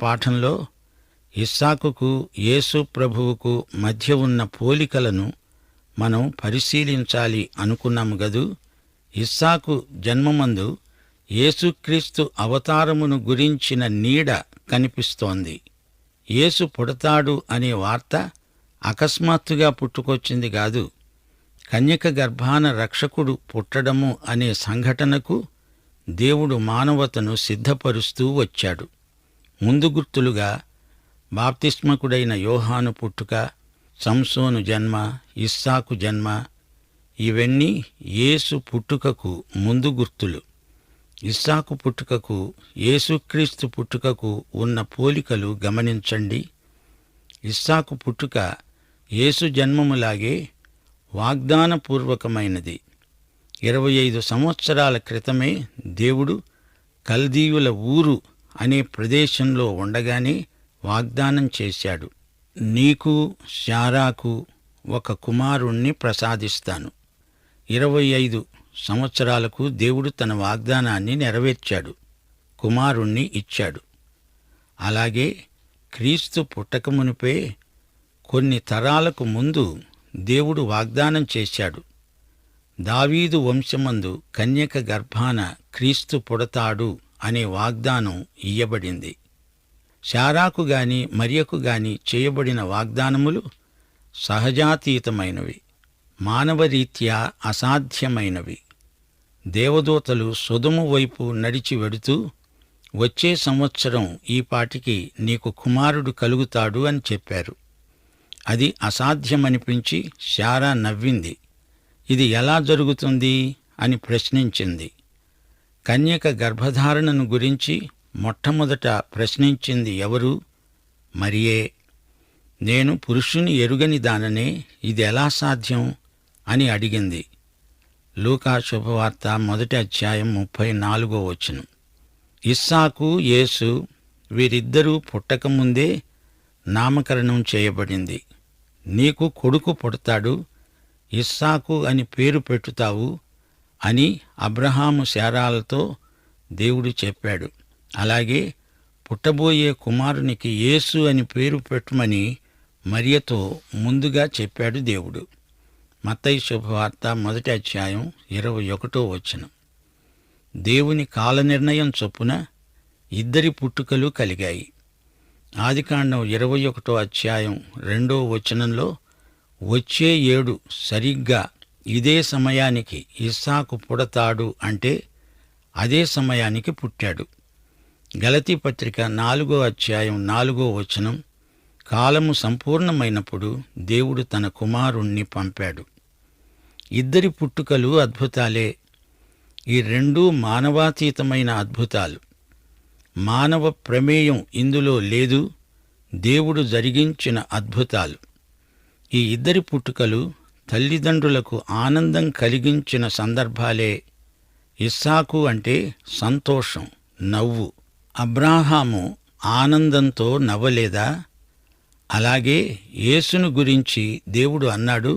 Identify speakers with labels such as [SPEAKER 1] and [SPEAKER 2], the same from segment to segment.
[SPEAKER 1] పాఠంలో ఇస్సాకుకు యేసు ప్రభువుకు మధ్య ఉన్న పోలికలను మనం పరిశీలించాలి అనుకున్నాము గదూ. ఇస్సాకు జన్మమందు యేసుక్రీస్తు అవతారమును గురించిన నీడ కనిపిస్తోంది. యేసు పుడతాడు అనే వార్త అకస్మాత్తుగా పుట్టుకొచ్చింది గాదు. కన్యక గర్భాన రక్షకుడు పుట్టడము అనే సంఘటనకు దేవుడు మానవతను సిద్ధపరుస్తూ వచ్చాడు. ముందు గుర్తులుగా బాప్తిస్మకుడైన యోహాను పుట్టుక, సంసోను జన్మ, ఇస్సాకు జన్మ ఇవన్నీ యేసు పుట్టుకకు ముందు గుర్తులు. ఇస్సాకు పుట్టుకకు యేసుక్రీస్తు పుట్టుకకు ఉన్న పోలికలు గమనించండి. ఇస్సాకు పుట్టుక యేసు జన్మములాగే వాగ్దానపూర్వకమైనది. 25 సంవత్సరాల క్రితమే దేవుడు కల్దీయుల ఊరు అనే ప్రదేశంలో ఉండగానే వాగ్దానం చేశాడు. నీకు శారాకు ఒక కుమారుణ్ణి ప్రసాదిస్తాను. 25 సంవత్సరాలకు దేవుడు తన వాగ్దానాన్ని నెరవేర్చాడు, కుమారుణ్ణి ఇచ్చాడు. అలాగే క్రీస్తు పుట్టకమునుపే కొన్ని తరాలకు ముందు దేవుడు వాగ్దానం చేశాడు. దావీదు వంశమందు కన్యక గర్భాన క్రీస్తు పుడతాడు అనే వాగ్దానం ఇయ్యబడింది. శారాకు గాని మరియకు గాని చేయబడిన వాగ్దానములు సహజాతీతమైనవి, మానవరీత్యా అసాధ్యమైనవి. దేవదూతలు సొదొము వైపు నడిచి వెడుతూ వచ్చే సంవత్సరం ఈపాటికి నీకు కుమారుడు కలుగుతాడు అని చెప్పారు. అది అసాధ్యమనిపించి శారా నవ్వింది. ఇది ఎలా జరుగుతుంది అని ప్రశ్నించింది. కన్యక గర్భధారణను గురించి మొట్టమొదట ప్రశ్నించింది ఎవరు? మరియే. నేను పురుషుని ఎరుగని దాననే, ఇది ఎలా సాధ్యం అని అడిగింది. లూకా శుభవార్త 1వ అధ్యాయం 34వ వచనం. ఇస్సాకు, యేసు వీరిద్దరూ పుట్టకముందే నామకరణం చేయబడింది. నీకు కొడుకు పుడతాడు, ఇస్సాకు అని పేరు పెట్టుతావు అని అబ్రహాము శారాలతో దేవుడు చెప్పాడు. అలాగే పుట్టబోయే కుమారునికి యేసు అని పేరు పెట్టుమని మరియతో ముందుగా చెప్పాడు దేవుడు. మత్తయి శుభవార్త 1వ అధ్యాయం 21వ వచనం. దేవుని కాలనిర్ణయం చొప్పున ఇద్దరి పుట్టుకలు కలిగాయి. ఆదికాండం 21వ అధ్యాయం 2వ వచనంలో వచ్చే ఏడు సరిగ్గా ఇదే సమయానికి ఇస్సాకు పుడతాడు అంటే అదే సమయానికి పుట్టాడు. గలతీ పత్రిక 4వ అధ్యాయం 4వ వచనం కాలము సంపూర్ణమైనప్పుడు దేవుడు తన కుమారుణ్ణి పంపాడు. ఇద్దరి పుట్టుకలు అద్భుతాలే. ఈ రెండూ మానవాతీతమైన అద్భుతాలు. మానవ ప్రమేయం ఇందులో లేదు, దేవుడు జరిగించిన అద్భుతాలు. ఈ ఇద్దరి పుట్టుకలు తల్లిదండ్రులకు ఆనందం కలిగించిన సందర్భాలే. ఇస్సాకు అంటే సంతోషం, నవ్వు. అబ్రాహాము ఆనందంతో నవ్వలేదా? అలాగే యేసును గురించి దేవుడు అన్నాడు,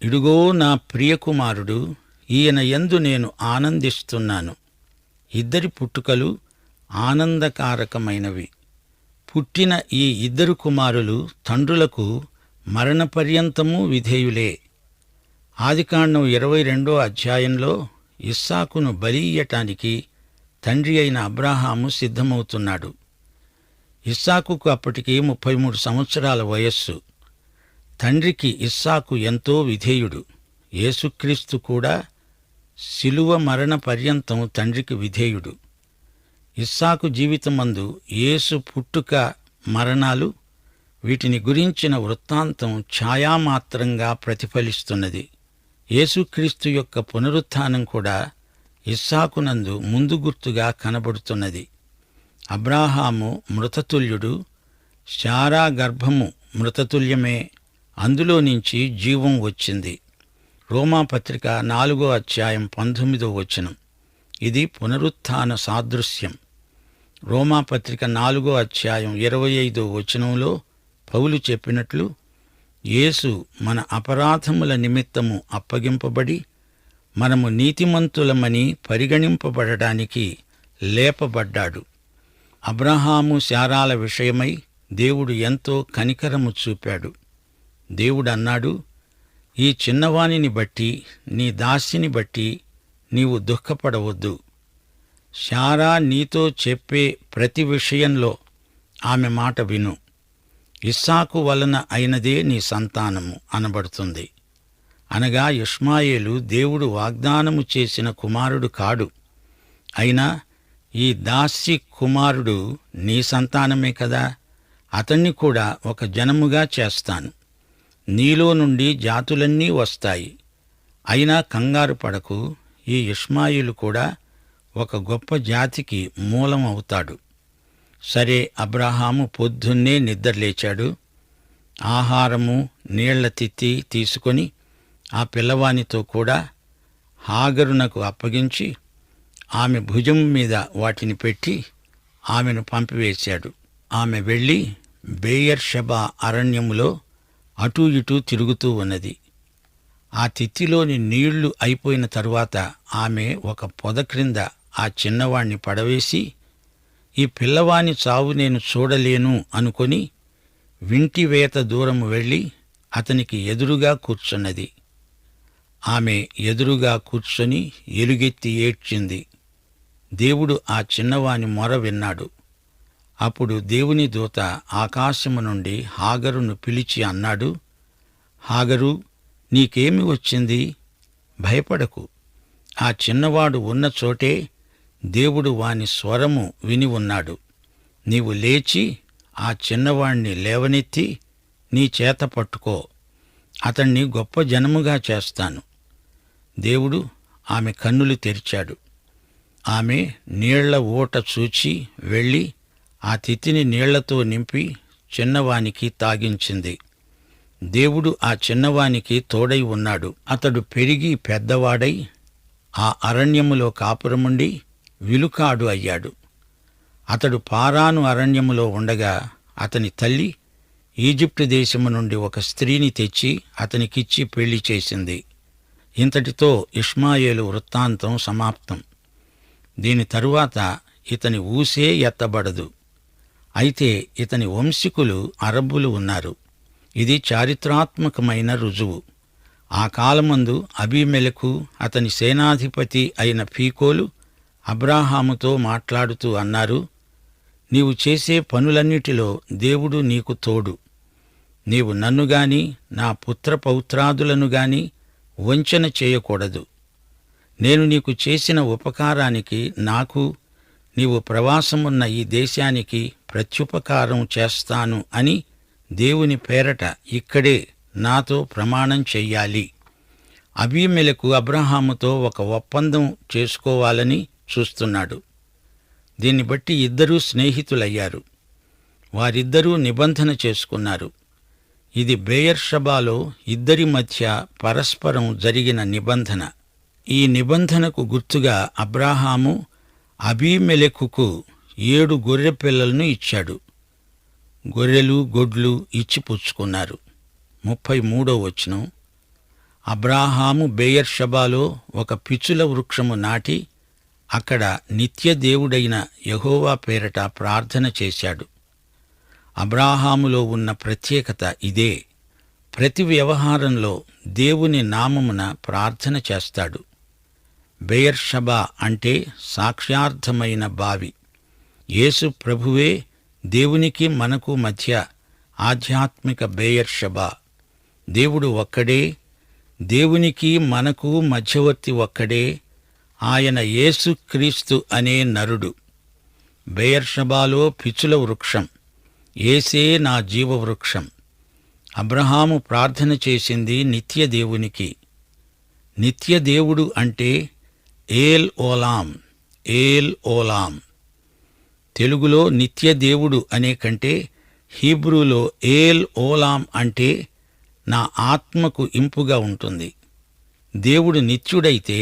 [SPEAKER 1] ఇడుగో నా ప్రియకుమారుడు, ఈయన యందు నేను ఆనందిస్తున్నాను. ఇద్దరి పుట్టుకలు ఆనందకారకమైనవి. పుట్టిన ఈ ఇద్దరు కుమారులు తండ్రులకు మరణపర్యంతమూ విధేయులే. ఆదికాండం 22వ అధ్యాయంలో ఇస్సాకును బలి ఇయ్యటానికి తండ్రి అయిన అబ్రాహాము సిద్ధమవుతున్నాడు. ఇస్సాకుకు అప్పటికి 33 సంవత్సరాల వయస్సు. తండ్రికి ఇస్సాకు ఎంతో విధేయుడు. యేసుక్రీస్తు కూడా శిలువ మరణ పర్యంతం తండ్రికి విధేయుడు. ఇస్సాకు జీవితమందు యేసు పుట్టుక, మరణాలు, వీటిని గురించిన వృత్తాంతం ఛాయామాత్రంగా ప్రతిఫలిస్తున్నది. యేసుక్రీస్తు యొక్క పునరుత్థానం కూడా ఇస్సాకునందు ముందు గుర్తుగా కనబడుతున్నది. అబ్రాహాము మృతతుల్యుడు, శారా గర్భము మృతతుల్యమే, అందులో నుంచి జీవం వచ్చింది. రోమాపత్రిక 4వ అధ్యాయం 19వ వచనం. ఇది పునరుత్థాన సాదృశ్యం. రోమాపత్రిక 4వ అధ్యాయం 25వ వచనంలో పౌలు చెప్పినట్లు, యేసు మన అపరాధముల నిమిత్తము అప్పగింపబడి మనము నీతిమంతులమని పరిగణింపబడడానికి లేపబడ్డాడు. అబ్రాహాము శారాల విషయమై దేవుడు ఎంతో కనికరము చూపాడు. దేవుడన్నాడు, ఈ చిన్నవానిని బట్టి, నీ దాసిని బట్టి నీవు దుఃఖపడవద్దు. శారా నీతో చెప్పే ప్రతి విషయంలో ఆమె మాట విను. ఇస్సాకు వలన అయినదే నీ సంతానము అనబడుతుంది. అనగా ఇష్మాయేలు దేవుడు వాగ్దానము చేసిన కుమారుడు కాడు. అయినా ఈ దాసి కుమారుడు నీ సంతానమే కదా, అతన్ని కూడా ఒక జనముగా చేస్తాను. నీలో నుండి జాతులన్నీ వస్తాయి. అయినా కంగారు పడకు, ఈ ఇష్మాయేలు కూడా ఒక గొప్ప జాతికి మూలం అవుతాడు. సరే, అబ్రాహాము పొద్దున్నే నిద్రలేచాడు. ఆహారము, నీళ్ల తిత్తి తీసుకొని ఆ పిల్లవానితో కూడా హాగరునకు అప్పగించి ఆమె భుజం మీద వాటిని పెట్టి ఆమెను పంపివేశాడు. ఆమె వెళ్ళి బెయేర్షెబా అరణ్యములో అటూ ఇటూ తిరుగుతూ ఉన్నది. ఆ తిత్తిలోని నీళ్లు అయిపోయిన తరువాత ఆమె ఒక పొద క్రింద ఆ చిన్నవాణ్ణి పడవేసి, ఈ పిల్లవాని చావు నేను చూడలేను అనుకొని వింటివేత దూరము వెళ్ళి అతనికి ఎదురుగా కూర్చున్నది. ఆమె ఎదురుగా కూర్చొని ఎలుగెత్తి ఏడ్చింది. దేవుడు ఆ చిన్నవాని మొర విన్నాడు. అప్పుడు దేవుని దూత ఆకాశము నుండి హాగరును పిలిచి అన్నాడు, హాగరు, నీకేమి వచ్చింది? భయపడకు. ఆ చిన్నవాడు ఉన్న చోటే దేవుడు వాని స్వరము విని ఉన్నాడు. నీవు లేచి ఆ చిన్నవాణ్ణి లేవనెత్తి నీ చేత పట్టుకో. అతణ్ణి గొప్ప జనముగా చేస్తాను. దేవుడు ఆమె కన్నులు తెరిచాడు. ఆమె నీళ్ల ఊట చూచి వెళ్ళి ఆ తిత్తిని నీళ్లతో నింపి చిన్నవానికి తాగించింది. దేవుడు ఆ చిన్నవానికి తోడై ఉన్నాడు. అతడు పెరిగి పెద్దవాడై ఆ అరణ్యములో కాపురముండి విలుకాడు అయ్యాడు. అతడు పారాను అరణ్యములో ఉండగా అతని తల్లి ఈజిప్టు దేశము నుండి ఒక స్త్రీని తెచ్చి అతనికిచ్చి పెళ్లి చేసింది. ఇంతటితో ఇష్మాయేలు వృత్తాంతం సమాప్తం. దీని తరువాత ఇతని ఊసే ఎత్తబడదు. అయితే ఇతని వంశీకులు అరబ్బులు ఉన్నారు. ఇది చారిత్రాత్మకమైన రుజువు. ఆ కాలమందు అబీమెలెకు అతని సేనాధిపతి అయిన ఫీకోలు అబ్రాహాముతో మాట్లాడుతూ అన్నారు, నీవు చేసే పనులన్నిటిలో దేవుడు నీకు తోడు. నీవు నన్ను గాని నా పుత్రపౌత్రాదులను గాని వంచన చేయకూడదు. నేను నీకు చేసిన ఉపకారానికి నాకు, నీవు ప్రవాసమున్న ఈ దేశానికి ప్రత్యుపకారం చేస్తాను అని దేవుని పేరట ఇక్కడే నాతో ప్రమాణం చెయ్యాలి. అబీమెలెకు అబ్రాహాముతో ఒక ఒప్పందం చేసుకోవాలని చూస్తున్నాడు. దీన్ని బట్టి ఇద్దరూ స్నేహితులయ్యారు. వారిద్దరూ నిబంధన చేసుకున్నారు. ఇది బెయేర్షెబాలో ఇద్దరి మధ్య పరస్పరం జరిగిన నిబంధన. ఈ నిబంధనకు గుర్తుగా అబ్రాహాము అబీమెలెకుకు 7 గొర్రె పిల్లలను ఇచ్చాడు. గొర్రెలు గొడ్లు ఇచ్చి పుచ్చుకున్నారు. 33వ వచనం, అబ్రాహాము బెయేర్షెబాలో ఒక పిచుల వృక్షము నాటి అక్కడ నిత్య దేవుడైన యెహోవా పేరట ప్రార్థన చేశాడు. అబ్రాహాములో ఉన్న ప్రత్యేకత ఇదే. ప్రతి వ్యవహారంలో దేవుని నామమున ప్రార్థన చేస్తాడు. బెయేర్షెబా అంటే సాక్ష్యార్థమైన బావి. యేసు ప్రభువే దేవునికి మనకు మధ్య ఆధ్యాత్మిక బెయేర్షెబా. దేవుడు ఒక్కడే, దేవునికి మనకు మధ్యవర్తి ఒక్కడే, ఆయన యేసుక్రీస్తు అనే నరుడు. బెయేర్షెబాలో పిచుల వృక్షం, యేసే నా జీవవృక్షం. అబ్రహాము ప్రార్థన చేసింది నిత్య దేవునికి. నిత్య దేవుడు అంటే ఏల్ ఓలాం, ఏల్ ఓలాం. తెలుగులో నిత్య దేవుడు అనే కంటే హీబ్రూలో ఏల్ ఓలాం అంటే నా ఆత్మకు ఇంపుగా ఉంటుంది. దేవుడు నిత్యుడైతే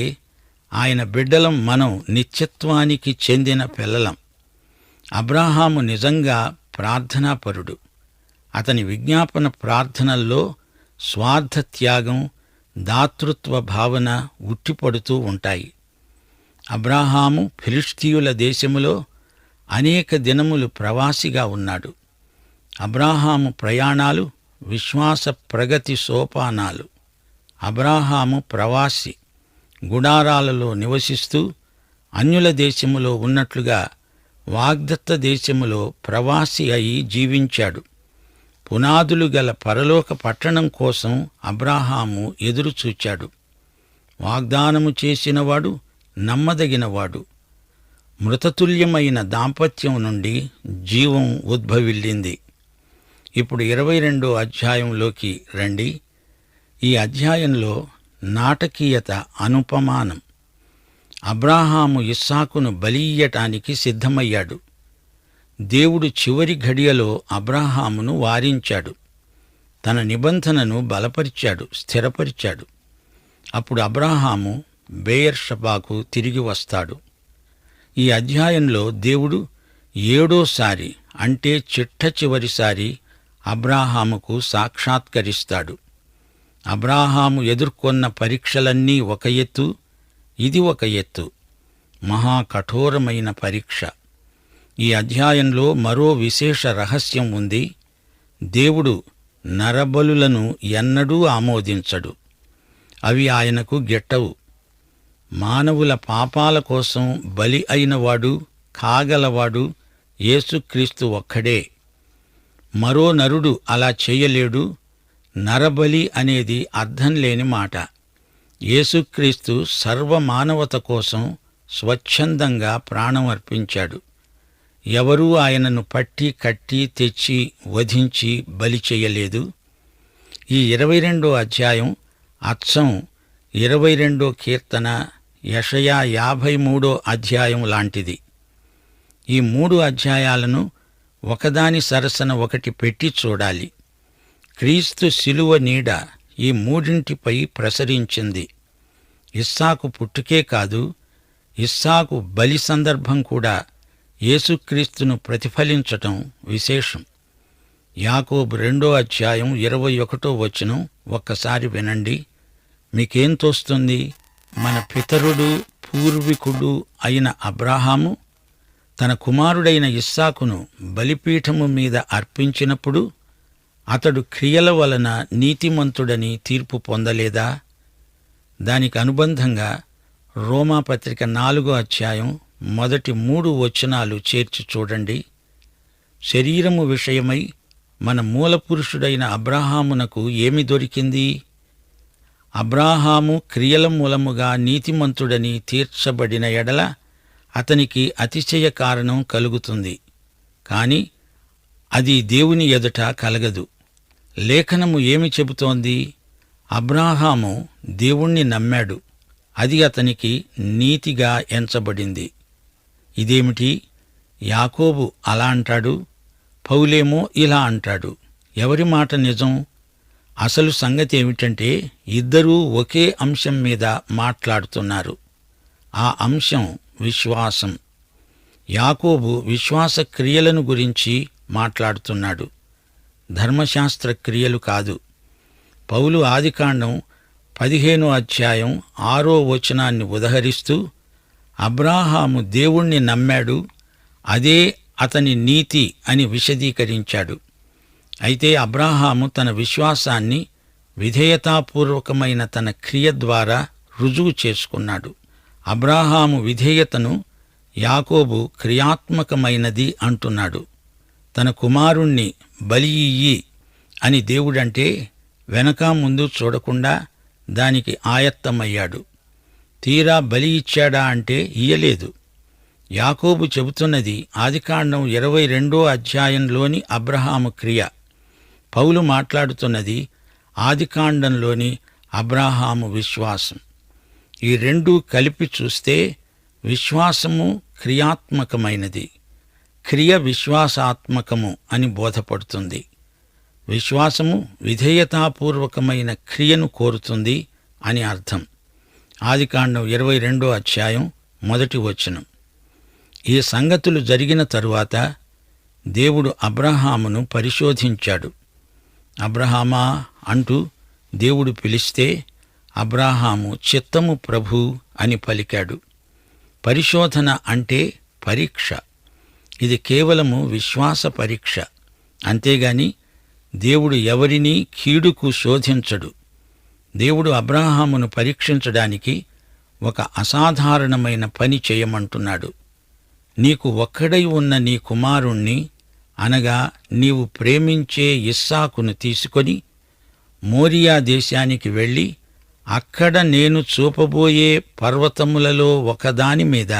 [SPEAKER 1] ఆయన బిడ్డలం మనం నిత్యత్వానికి చెందిన పిల్లలం. అబ్రాహాము నిజంగా ప్రార్థనాపరుడు. అతని విజ్ఞాపన ప్రార్థనల్లో స్వార్థ త్యాగం, దాతృత్వ భావన ఉట్టిపడుతూ ఉంటాయి. అబ్రాహాము ఫిలిష్తీయుల దేశములో అనేక దినములు ప్రవాసిగా ఉన్నాడు. అబ్రాహాము ప్రయాణాలు విశ్వాస ప్రగతి సోపానాలు. అబ్రాహాము ప్రవాసి, గుడారాలలో నివసిస్తూ అన్యుల దేశములో ఉన్నట్లుగా వాగ్దత్త దేశములో ప్రవాసి అయి జీవించాడు. పునాదులు గల పరలోక పట్టణం కోసం అబ్రాహాము ఎదురుచూచాడు. వాగ్దానము చేసినవాడు నమ్మదగినవాడు. మృతతుల్యమైన దాంపత్యం నుండి జీవం ఉద్భవిల్లింది. ఇప్పుడు 22వ అధ్యాయంలోకి రండి. ఈ అధ్యాయంలో నాటకీయత అనుపమానం. అబ్రాహాము ఇస్సాకును బలియ్యటానికి సిద్ధమయ్యాడు. దేవుడు చివరి ఘడియలో అబ్రాహామును వారించాడు. తన నిబంధనను బలపరిచాడు, స్థిరపరిచాడు. అప్పుడు అబ్రాహాము బెయేర్షెబాకు తిరిగి వస్తాడు. ఈ అధ్యాయంలో దేవుడు 7వసారి, అంటే చిట్ట చివరిసారి అబ్రాహాముకు సాక్షాత్కరిస్తాడు. అబ్రాహాము ఎదుర్కొన్న పరీక్షలన్నీ ఒక ఎత్తు, ఇది ఒక ఎత్తు. మహా కఠోరమైన పరీక్ష. ఈ అధ్యాయంలో మరో విశేష రహస్యం ఉంది. దేవుడు నరబలులను ఎన్నడూ ఆమోదించడు. అవి ఆయనకు గిట్టవు. మానవుల పాపాల కోసం బలి అయినవాడు, కాగలవాడు యేసుక్రీస్తు ఒక్కడే. మరో నరుడు అలా చేయలేడు. నరబలి అనేది అర్థం లేని మాట. యేసుక్రీస్తు సర్వమానవత కోసం స్వచ్ఛందంగా ప్రాణం అర్పించాడు. ఎవరూ ఆయనను పట్టి కట్టి తెచ్చి వధించి బలి చెయ్యలేదు. ఈ 22వ అధ్యాయం అచ్చం 22వ కీర్తన, యెషయా 53వ అధ్యాయం లాంటిది. ఈ 3 అధ్యాయాలను ఒకదాని సరసన ఒకటి పెట్టి చూడాలి. క్రీస్తు శిలువ నీడ ఈ మూడింటిపై ప్రసరించింది. ఇస్సాకు పుట్టుకే కాదు, ఇస్సాకు బలి సందర్భం కూడా యేసుక్రీస్తును ప్రతిఫలించటం విశేషం. యాకోబు 2వ అధ్యాయం 21వ వచనం ఒక్కసారి వినండి. మీకేం తోస్తుంది? మన పితరుడు పూర్వీకుడు అయిన అబ్రాహాము తన కుమారుడైన ఇస్సాకును బలిపీఠము మీద అర్పించినప్పుడు అతడు క్రియల వలన నీతిమంతుడని తీర్పు పొందలేదా? దానికి అనుబంధంగా రోమాపత్రిక 4వ అధ్యాయం మొదటి 3 వచనాలు చేర్చి చూడండి. శరీరము విషయమై మన మూలపురుషుడైన అబ్రాహామునకు ఏమి దొరికింది? అబ్రాహాము క్రియల మూలముగా నీతిమంతుడని తీర్చబడిన ఎడల అతనికి అతిశయ కారణం కలుగుతుంది. కాని అది దేవుని ఎదుట కలగదు. లేఖనము ఏమి చెబుతోంది? అబ్రాహాము దేవుణ్ణి నమ్మాడు, అది అతనికి నీతిగా ఎంచబడింది. ఇదేమిటి? యాకోబు అలా అంటాడు, పౌలేమో ఇలా అంటాడు. ఎవరి మాట నిజం? అసలు సంగతి ఏమిటంటే ఇద్దరూ ఒకే అంశం మీద మాట్లాడుతున్నారు. ఆ అంశం విశ్వాసం. యాకోబు విశ్వాస క్రియలను గురించి మాట్లాడుతున్నాడు, ధర్మశాస్త్ర క్రియలు కాదు. పౌలు ఆదికాండం 15వ అధ్యాయం 6వ వచనాన్ని ఉదహరిస్తూ అబ్రాహాము దేవుణ్ణి నమ్మాడు, అదే అతని నీతి అని విశదీకరించాడు. అయితే అబ్రాహాము తన విశ్వాసాన్ని విధేయతాపూర్వకమైన తన క్రియ ద్వారా రుజువు చేసుకున్నాడు. అబ్రాహాము విధేయతను యాకోబు క్రియాత్మకమైనది అంటున్నాడు. తన కుమారుణ్ణి బలి ఇయ్యి అని దేవుడంటే వెనక ముందు చూడకుండా దానికి ఆయత్తమయ్యాడు. తీరా బలి ఇచ్చాడా అంటే ఇయ్యలేదు. యాకోబు చెబుతున్నది ఆదికాండం 22వ అధ్యాయంలోని అబ్రహాము క్రియ. పౌలు మాట్లాడుతున్నది ఆదికాండంలోని అబ్రాహాము విశ్వాసం. ఈ రెండూ కలిపి చూస్తే విశ్వాసము క్రియాత్మకమైనది, క్రియ విశ్వాసాత్మకము అని బోధపడుతుంది. విశ్వాసము విధేయతాపూర్వకమైన క్రియను కోరుతుంది అని అర్థం. ఆదికాండం 22వ అధ్యాయం 1వ వచనం. ఈ సంగతులు జరిగిన తరువాత దేవుడు అబ్రహామును పరిశోధించాడు. అబ్రహామా అంటూ దేవుడు పిలిస్తే అబ్రాహాము చిత్తము ప్రభూ అని పలికాడు. పరిశోధన అంటే పరీక్ష. ఇది కేవలము విశ్వాస పరీక్ష. అంతేగాని దేవుడు ఎవరినీ కీడుకు శోధించడు. దేవుడు అబ్రాహామును పరీక్షించడానికి ఒక అసాధారణమైన పని చేయమంటున్నాడు. నీకు ఒక్కడై ఉన్న నీ కుమారుణ్ణి, అనగా నీవు ప్రేమించే ఇస్సాకును తీసుకొని మోరియా దేశానికి వెళ్ళి అక్కడ నేను చూపబోయే పర్వతములలో ఒకదాని మీద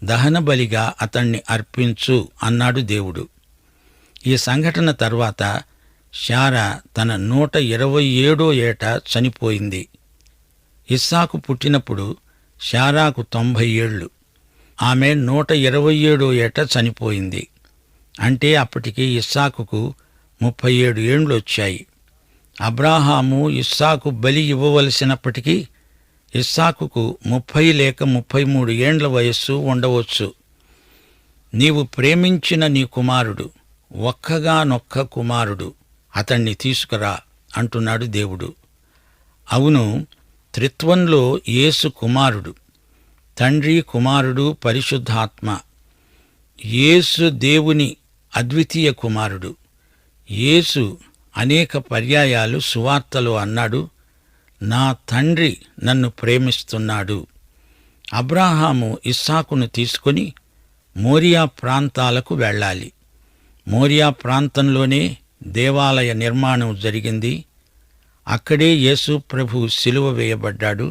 [SPEAKER 1] దహనబలిగా అతణ్ణి అర్పించు అన్నాడు దేవుడు. ఈ సంఘటన తర్వాత శారా తన 127వ ఏట చనిపోయింది. ఇస్సాకు పుట్టినప్పుడు శారాకు 90 ఏళ్లు. ఆమె 127వ ఏట చనిపోయింది. అంటే అప్పటికి ఇస్సాకుకు 37 ఏండ్లొచ్చాయి. అబ్రాహాము ఇస్సాకు బలి ఇవ్వవలసినప్పటికీ ఇస్సాకుకు 30 లేక 33 ఏండ్ల వయస్సు ఉండవచ్చు. నీవు ప్రేమించిన నీ కుమారుడు, ఒక్కగానొక్క కుమారుడు, అతణ్ణి తీసుకురా అంటున్నాడు దేవుడు. అవును, త్రిత్వంలో యేసు కుమారుడు, తండ్రి, కుమారుడు, పరిశుద్ధాత్మ. యేసు దేవుని అద్వితీయ కుమారుడు. యేసు అనేక పర్యాయాలు సువార్తలో అన్నాడు, నా తండ్రి నన్ను ప్రేమిస్తున్నాడు. అబ్రాహాము ఇస్సాకును తీసుకొని మోరియా ప్రాంతాలకు వెళ్ళాలి. మోరియా ప్రాంతంలోనే దేవాలయ నిర్మాణం జరిగింది. అక్కడే యేసు ప్రభు సిలువ వేయబడ్డాడు.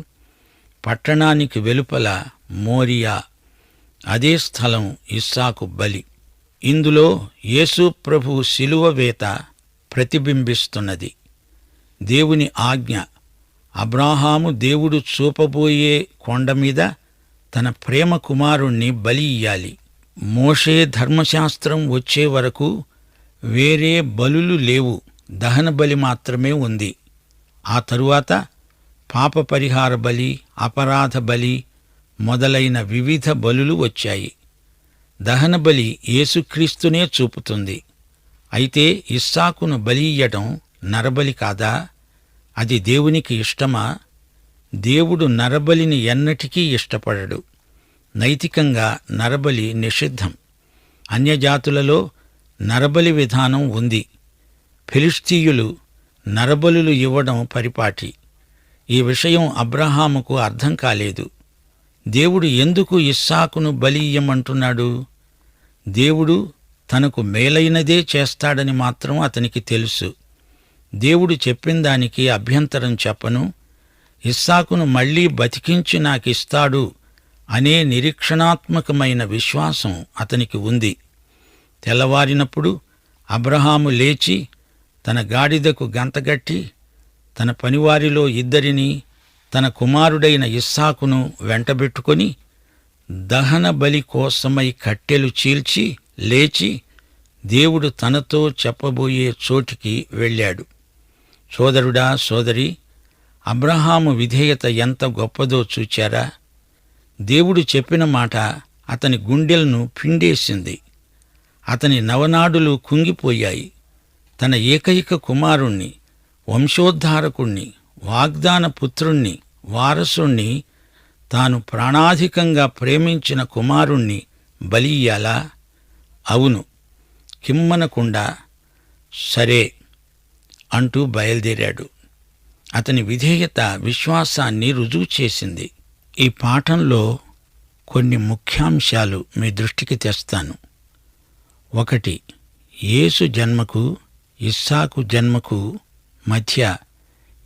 [SPEAKER 1] పట్టణానికి వెలుపల మోరియా, అదే స్థలం ఇస్సాకు బలి. ఇందులో యేసు ప్రభు సిలువ వేత ప్రతిబింబిస్తున్నది. దేవుని ఆజ్ఞ, అబ్రాహాము దేవుడు చూపబోయే కొండ మీద తన ప్రేమ కుమారుణ్ణి బలి ఇయ్యాలి. మోషే ధర్మశాస్త్రం వచ్చే వరకు వేరే బలులు లేవు, దహన బలి మాత్రమే ఉంది. ఆ తరువాత పాప పరిహార బలి, అపరాధ బలి మొదలైన వివిధ బలులు వచ్చాయి. దహన బలి యేసుక్రీస్తునే చూపుతుంది. అయితే ఇస్సాకును బలి ఇయ్యటం నరబలి కాదా? అది దేవునికి ఇష్టమా? దేవుడు నరబలిని ఎన్నటికీ ఇష్టపడడు. నైతికంగా నరబలి నిషిద్ధం. అన్యజాతులలో నరబలి విధానం ఉంది. ఫిలిష్తీయులు నరబలులు ఇవ్వడం పరిపాటి. ఈ విషయం అబ్రహాముకు అర్థం కాలేదు. దేవుడు ఎందుకు ఇస్సాకును బలి ఇయ్యమంటున్నాడు? దేవుడు తనకు మేలైనదే చేస్తాడని మాత్రం అతనికి తెలుసు. దేవుడు చెప్పిన దానికి అభ్యంతరం చెప్పను. ఇస్సాకును మళ్లీ బతికించి నాకిస్తాడు అనే నిరీక్షణాత్మకమైన విశ్వాసం అతనికి ఉంది. తెల్లవారినప్పుడు అబ్రహాము లేచి తన గాడిదకు గంతగట్టి తన పనివారిలో 2 తన కుమారుడైన ఇస్సాకును వెంటబెట్టుకొని దహన బలి కోసమై కట్టెలు చీల్చి లేచి దేవుడు తనతో చెప్పబోయే చోటికి వెళ్ళాడు. సోదరుడా, సోదరి, అబ్రహాము విధేయత ఎంత గొప్పదో చూచారా? దేవుడు చెప్పిన మాట అతని గుండెలను పిండేసింది. అతని నవనాడులు కుంగిపోయాయి. తన ఏకైక కుమారుణ్ణి, వంశోద్ధారకుణ్ణి, వాగ్దాన పుత్రుణ్ణి, వారసుణ్ణి, తాను ప్రాణాధికంగా ప్రేమించిన కుమారుణ్ణి బలి ఇయ్యాలా? అవును, కిమ్మనకుండా సరే అంటూ బయలుదేరాడు. అతని విధేయత విశ్వాసాన్ని రుజువు చేసింది. ఈ పాఠంలో కొన్ని ముఖ్యాంశాలు మీ దృష్టికి తెస్తాను. 1. యేసు జన్మకు ఇస్సాకు జన్మకు మధ్య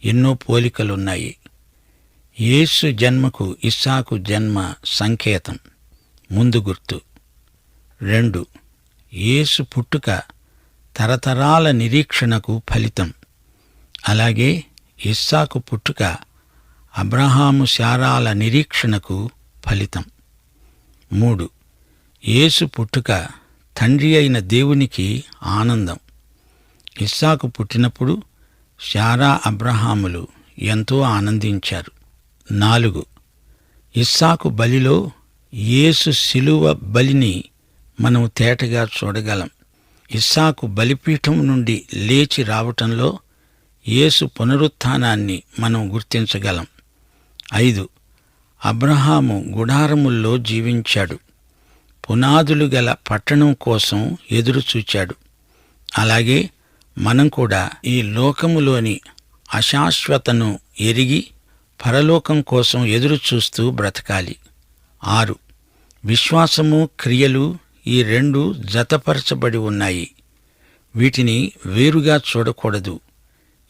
[SPEAKER 1] ఎన్నో పోలికలున్నాయి. యేసు జన్మకు ఇస్సాకు జన్మ సంకేతం, ముందు గుర్తు. 2. యేసు పుట్టుక తరతరాల నిరీక్షణకు ఫలితం. అలాగే ఇస్సాకు పుట్టుక అబ్రహాము శారాల నిరీక్షణకు ఫలితం. 3. యేసు పుట్టుక తండ్రి అయిన దేవునికి ఆనందం. ఇస్సాకు పుట్టినప్పుడు శారా, అబ్రహాములు ఎంతో ఆనందించారు. 4. ఇస్సాకు బలిలో యేసు శిలువ బలిని మనం తేటగా చూడగలం. ఇస్సాకు బలిపీఠం నుండి లేచి రావటంలో యేసు పునరుత్థానాన్ని మనం గుర్తించగలం. 5. అబ్రహాము గుడారముల్లో జీవించాడు. పునాదులు గల పట్టణం కోసం ఎదురుచూచాడు. అలాగే మనం కూడా ఈ లోకములోని అశాశ్వతను ఎరిగి పరలోకం కోసం ఎదురుచూస్తూ బ్రతకాలి. 6. విశ్వాసము, క్రియలు ఈ రెండు జతపరచబడి ఉన్నాయి. వీటిని వేరుగా చూడకూడదు.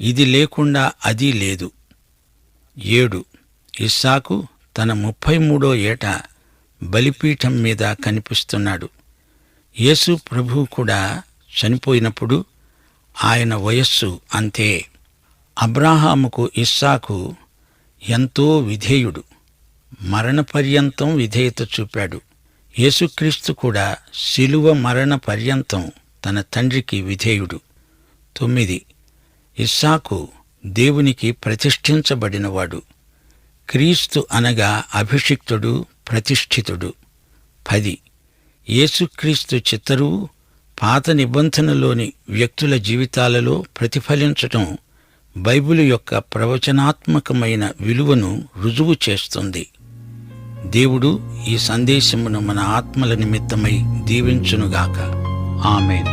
[SPEAKER 1] ఇది లేకుండా అది లేదు. 7. ఇస్సాకు తన 33వ ఏట బలిపీఠం మీద కనిపిస్తున్నాడు. యేసు ప్రభువు కూడా చనిపోయినప్పుడు ఆయన వయస్సు అంతే. అబ్రాహాముకు ఇస్సాకు ఎంతో విధేయుడు. మరణపర్యంతం విధేయత చూపాడు. యేసుక్రీస్తు కూడా శిలువ మరణ పర్యంతం తన తండ్రికి విధేయుడు. 9. ఇస్సాకు దేవునికి ప్రతిష్ఠించబడినవాడు. క్రీస్తు అనగా అభిషిక్తుడు, ప్రతిష్ఠితుడు. 10. యేసుక్రీస్తు చిత్తరువు పాత నిబంధనలోని వ్యక్తుల జీవితాలలో ప్రతిఫలించటం బైబిలు యొక్క ప్రవచనాత్మకమైన విలువను రుజువు చేస్తుంది. దేవుడు ఈ సందేశమును మన ఆత్మల నిమిత్తమై దీవించునుగాక. ఆమేన్.